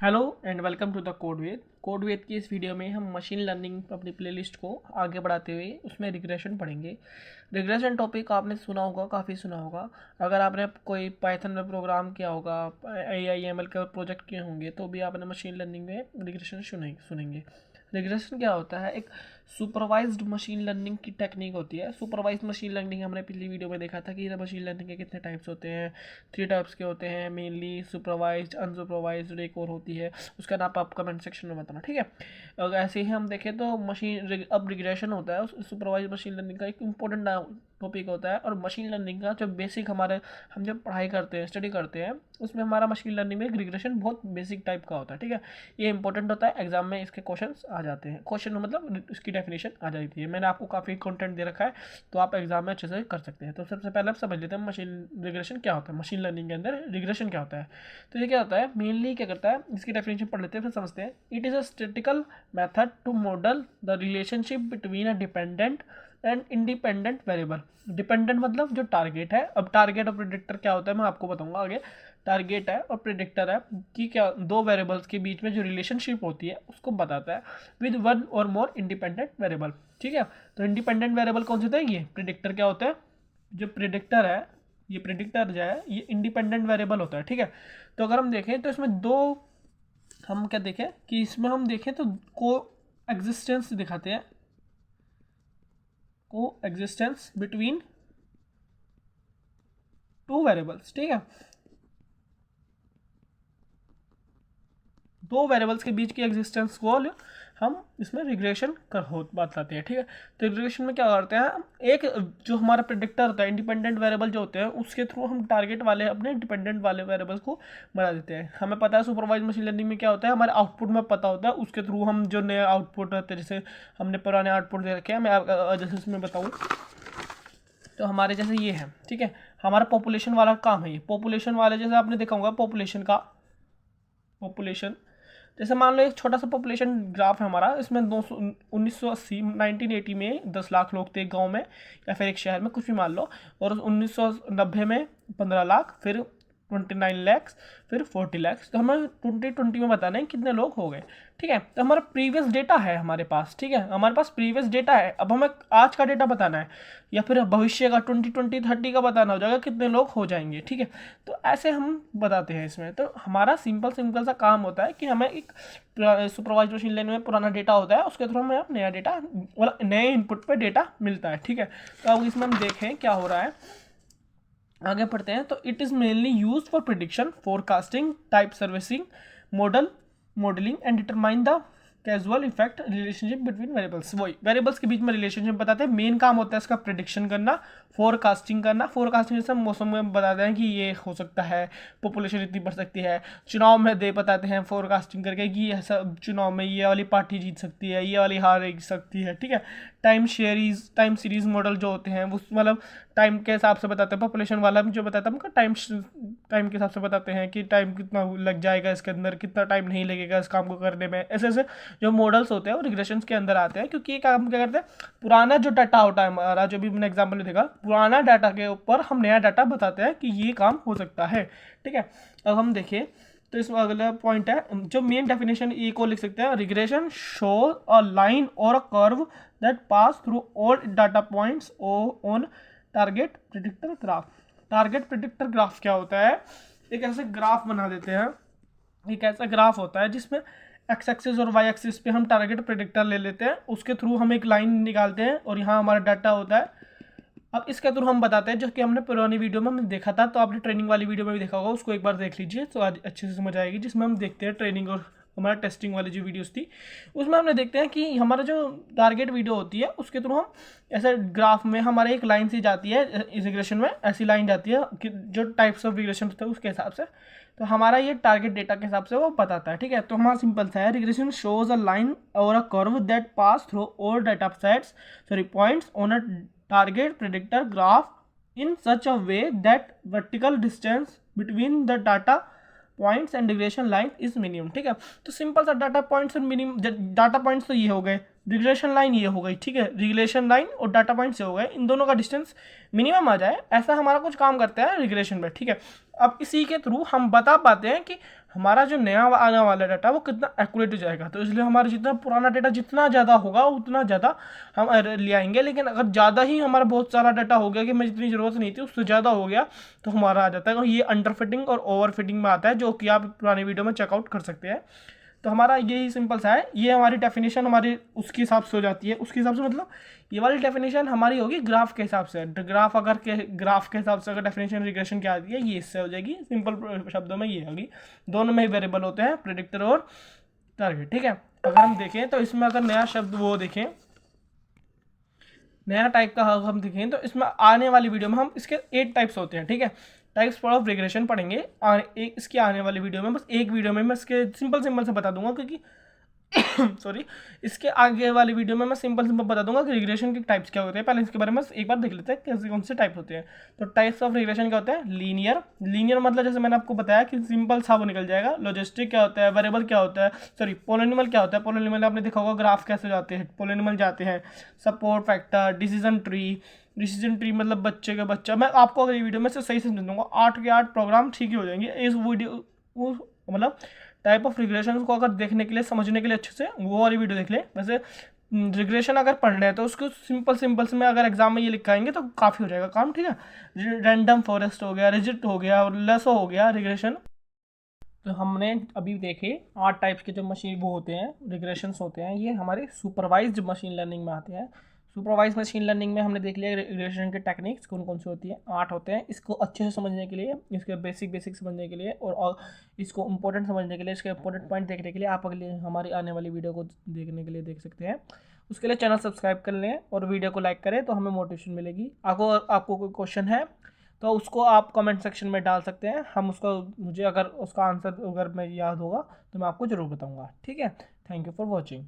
Hello and welcome to the कोडवेद की इस वीडियो में हम मशीन लर्निंग अपनी प्लेलिस्ट को आगे बढ़ाते हुए उसमें रिग्रेशन पढ़ेंगे। रिग्रेशन टॉपिक आपने सुना होगा, काफ़ी सुना होगा। अगर आपने कोई पाइथन में प्रोग्राम किया होगा, AI/ML के प्रोजेक्ट किए होंगे, तो भी आपने मशीन लर्निंग में रिग्रेशन सुनेंगे। रिग्रेशन क्या होता है? एक सुपरवाइज्ड मशीन लर्निंग की टेक्निक होती है। सुपरवाइज्ड मशीन लर्निंग हमने पिछली वीडियो में देखा था कि मशीन लर्निंग के कितने टाइप्स होते हैं। 3 टाइप्स के होते हैं मेनली, सुपरवाइज्ड, अनसुपरवाइज्ड, एक और होती है, उसका नाम आप कमेंट सेक्शन में बताना, ठीक है। अगर ऐसे ही हम देखें तो अब रिग्रेशन होता है सुपरवाइज मशीन लर्निंग का एक इंपॉर्टेंट टॉपिक होता है। और मशीन लर्निंग का जो बेसिक हम जब पढ़ाई करते हैं, स्टडी करते हैं, उसमें हमारा मशीन लर्निंग में एक रिग्रेशन बहुत बेसिक टाइप का होता है, ठीक है। ये इंपॉर्टेंट होता है, एग्जाम में इसके क्वेश्चंस आ जाते हैं। क्वेश्चन मतलब इसकी डेफिनेशन आ जाती है। मैंने आपको काफ़ी कंटेंट दे रखा है, तो आप एग्जाम में अच्छे से कर सकते हैं। तो सबसे पहले आप समझ लेते हैं मशीन रिग्रेशन क्या होता है, मशीन लर्निंग के अंदर रिग्रेशन क्या होता है। तो ये क्या होता है, मेनली क्या करता है, इसकी डेफिनेशन पढ़ लेते हैं फिर समझते हैं। It is a statical method to model the relationship between a dependent and independent variable. Dependent मतलब जो टारगेट है। अब टारगेट और प्रेडिक्टर क्या होता है मैं आपको बताऊंगा आगे। टारगेट है और प्रेडिक्टर है कि क्या दो वेरिएबल्स के बीच में जो रिलेशनशिप होती है उसको बताता है विद वन और मोर इंडिपेंडेंट वेरिएबल, ठीक है। तो इंडिपेंडेंट वेरिएबल कौन से होते हैं? ये प्रेडिक्टर क्या होता है, जो प्रेडिक्टर है, ये प्रेडिक्टर जो है ये इंडिपेंडेंट वेरिएबल होता है, ठीक है। तो अगर हम देखें तो इसमें दो, हम क्या देखें कि इसमें हम देखें तो को एग्जिस्टेंस दिखाते हैं, को एग्जिस्टेंस बिटवीन टू वेरिएबल्स, ठीक है। दो वेरिएबल्स के बीच की एग्जिस्टेंस को हम इसमें रिग्रेशन कर हो बताते हैं, ठीक है। तो रिग्रेशन में क्या करते हैं, एक जो हमारा प्रेडिक्टर होता है, इंडिपेंडेंट वेरिएबल जो होते हैं, उसके थ्रू हम टारगेट वाले अपने डिपेंडेंट वाले वेरिएबल्स को बना देते हैं। हमें पता है सुपरवाइज मशीन लर्निंग में क्या होता है, हमारे आउटपुट में पता होता है, उसके थ्रू हम जो नए आउटपुट होते हैं, जैसे हमने पुराने आउटपुट दे रखे हैं, मैं जैसे इसमें बताऊँ तो हमारे जैसे ये है, ठीक है। हमारा पॉपुलेशन वाला काम है ये। पॉपुलेशन वाले जैसे आपने देखा होगा पॉपुलेशन जैसे मान लो एक छोटा सा पॉपुलेशन ग्राफ है हमारा। इसमें 1980 में 10 लाख लोग थे गांव में या फिर एक शहर में, कुछ भी मान लो। और 1990 में 15 लाख, फिर 29 लैक्स, फिर 40 लैक्स। तो हमें 2020 में बताना है कितने लोग हो गए, ठीक है। तो हमारा प्रीवियस डेटा है हमारे पास, ठीक है, हमारे पास प्रीवियस डेटा है। अब हमें आज का डेटा बताना है या फिर भविष्य का 2020 30 का बताना हो जाएगा कितने लोग हो जाएंगे, ठीक है। तो ऐसे हम बताते हैं इसमें। तो हमारा सिंपल सा काम होता है कि हमें एक सुपरवाइज्ड मशीन लर्निंग में पुराना डेटा होता है, उसके थ्रू हमें नया डेटा, मतलब नए इनपुट पे डेटा मिलता है, ठीक है। तो अब इसमें हम देखें क्या हो रहा है, आगे पढ़ते हैं। तो it is mainly use for prediction, forecasting, type servicing, modelling and determine the casual effect relationship between variables. वही वेरिएबल्स के बीच में रिलेशनशिप बताते हैं। मेन काम होता है इसका प्रिडिक्शन करना, फोरकास्टिंग करना। फोरकास्टिंग जैसे मौसम में बताते हैं कि ये हो सकता है, पॉपुलेशन इतनी बढ़ सकती है। चुनाव में बताते हैं फोरकास्टिंग करके कि ऐसा चुनाव में ये वाली पार्टी जीत सकती है, ये वाली हार सकती है, ठीक है। टाइम सीरीज मॉडल जो होते हैं वो मतलब टाइम के हिसाब से बताते हैं। पॉपुलेशन वाला जो बताता है उनका टाइम के हिसाब से बताते हैं कि टाइम कितना लग जाएगा इसके अंदर, कितना टाइम नहीं लगेगा इस काम को करने में। ऐसे ऐसे जो मॉडल्स होते हैं वो रिग्रेशन के अंदर आते हैं, क्योंकि ये काम क्या करते हैं, पुराना जो डाटा होता है हमारा, जो भी मैंने एग्जाम्पल में देखा, पुराना डाटा के ऊपर हम नया डाटा बताते हैं कि ये काम हो सकता है, ठीक है। अब हम देखें तो इसमें अगला पॉइंट है, जो मेन डेफिनेशन ए को लिख सकते हैं। रिग्रेशन शो अ लाइन और a curve that pass through all data points on target predictor graph. Target predictor graph क्या होता है, एक ऐसे ग्राफ बना देते हैं। एक ऐसा ग्राफ होता है जिसमें एक्स एक्सिस और वाई एक्सिस पे हम टारगेट प्रेडिक्टर ले लेते हैं, उसके थ्रू हम एक लाइन निकालते हैं और यहाँ हमारा डाटा होता है। अब इसके थ्रू हम बताते हैं, जो कि हमने पुरानी वीडियो में हमने देखा था, तो आपने ट्रेनिंग वाली वीडियो में भी देखा होगा, उसको एक बार देख लीजिए तो आज अच्छे से समझ आएगी। जिसमें हम देखते हैं ट्रेनिंग और हमारा टेस्टिंग वाली जो वीडियोस थी, उसमें हमने देखते हैं कि हमारा जो टारगेट वीडियो होती है उसके थ्रू हम ऐसे ग्राफ में हमारे एक लाइन सी जाती है, इस रिग्रेशन में ऐसी लाइन जाती है कि जो टाइप्स ऑफ रिग्रेशन होते हैं उसके हिसाब से। तो हमारा ये टारगेट डेटा के हिसाब से वो बताता है, ठीक है। तो हमारा सिंपल सा है, रिग्रेशन शोज अ लाइन और a curve that pass through all data sets points on a target predictor graph in such a way that vertical distance between the data points and regression line is minimum, ठीक है। तो simple सा data points और minimum data points तो ये हो गए, regression line ये हो गई, ठीक है। रिग्रेशन लाइन और डाटा पॉइंट्स ये हो गए, इन दोनों का डिस्टेंस मिनिमम आ जाए, ऐसा हमारा कुछ काम करता है रिग्रेशन में, ठीक है। अब इसी के थ्रू हम बता पाते हैं कि हमारा जो नया आने वाला डाटा वो कितना एक्यूरेट हो जाएगा। तो इसलिए हमारा जितना पुराना डाटा जितना ज़्यादा होगा उतना ज़्यादा हम ले आएंगे। लेकिन अगर ज़्यादा ही हमारा बहुत सारा डाटा हो गया कि हमें जितनी ज़रूरत नहीं थी उससे ज़्यादा हो गया तो हमारा आ जाता है, ये अंडर फिटिंग और ओवर फिटिंग में आता है, जो कि आप पुरानी वीडियो में चेकआउट कर सकते हैं। तो हमारा यही सिंपल सा है, ये हमारी डेफिनेशन हमारी उसके हिसाब से हो जाती है। उसके हिसाब से मतलब ये वाली डेफिनेशन हमारी होगी ग्राफ के हिसाब से। ग्राफ के हिसाब से अगर डेफिनेशन रिग्रेशन क्या आती है ये इससे हो जाएगी। सिंपल शब्दों में ये होगी। दोनों में ही वेरिएबल होते हैं, प्रेडिक्टर और टारगेट, ठीक है। अगर हम देखें तो इसमें अगर नया शब्द वो देखें, नया टाइप का हम देखें तो इसमें आने वाली वीडियो में हम इसके 8 टाइप्स होते हैं, ठीक है। टाइप्स ऑफ रिग्रेशन पढ़ेंगे और एक इसकी आने वाली वीडियो में, बस एक वीडियो में मैं इसके सिंपल से बता दूंगा, क्योंकि सॉरी, इसके आगे वाली वीडियो में मैं सिंपल बता दूंगा कि रिग्रेशन के टाइप्स क्या होते हैं। पहले इसके बारे में एक बार देख लेते हैं कैसे कौन से टाइप होते हैं। तो टाइप्स ऑफ रिग्रेशन क्या होते हैं? लीनियर मतलब जैसे मैंने आपको बताया कि सिंपल सा वो निकल जाएगा। लॉजिस्टिक क्या होता है? वेरिएबल क्या होता है? सॉरी, पॉलिनॉमियल क्या होता है? पॉलिनॉमियल आपने देखा होगा ग्राफ कैसे जाते हैं, पॉलिनॉमियल जाते हैं। सपोर्ट फैक्टर, डिसीजन ट्री मतलब बच्चे का बच्चा। मैं आपको अगर ये वीडियो में से सही से समझ दूंगा 8 के 8 प्रोग्राम ठीक ही हो जाएंगे इस वीडियो मतलब टाइप ऑफ रिग्रेशन को अगर देखने के लिए, समझने के लिए अच्छे से वो वाली वीडियो देख ले। वैसे रिग्रेशन अगर पढ़ना है तो उसको सिंपल से में अगर एग्जाम में ये लिखाएंगे तो काफ़ी हो जाएगा काम, ठीक है। रैंडम फॉरेस्ट हो गया, रिजिट हो गया और लेसो हो गया रिग्रेशन। तो हमने अभी देखे 8 टाइप्स के जो मशीन वो होते हैं, रिग्रेशंस होते हैं, ये हमारे सुपरवाइज्ड मशीन लर्निंग में आते हैं। सुपरवाइज मशीन लर्निंग में हमने देख लिया रिग्रेशन के टेक्निक्स कौन कौन सी होती है, 8 होते हैं। इसको अच्छे से समझने के लिए, इसके बेसिक समझने के लिए और इसको इंपॉर्टेंट समझने के लिए, इसके इंपॉर्टेंट पॉइंट देखने के लिए आप अगले हमारी आने वाली वीडियो को देखने के लिए देख सकते हैं। उसके लिए चैनल सब्सक्राइब कर लें और वीडियो को लाइक करें तो हमें मोटिवेशन मिलेगी। आपको कोई क्वेश्चन है तो उसको आप कमेंट सेक्शन में डाल सकते हैं, हम उसको, मुझे अगर उसका आंसर अगर मैं याद होगा तो मैं आपको ज़रूर बताऊँगा, ठीक है। Thank you for watching.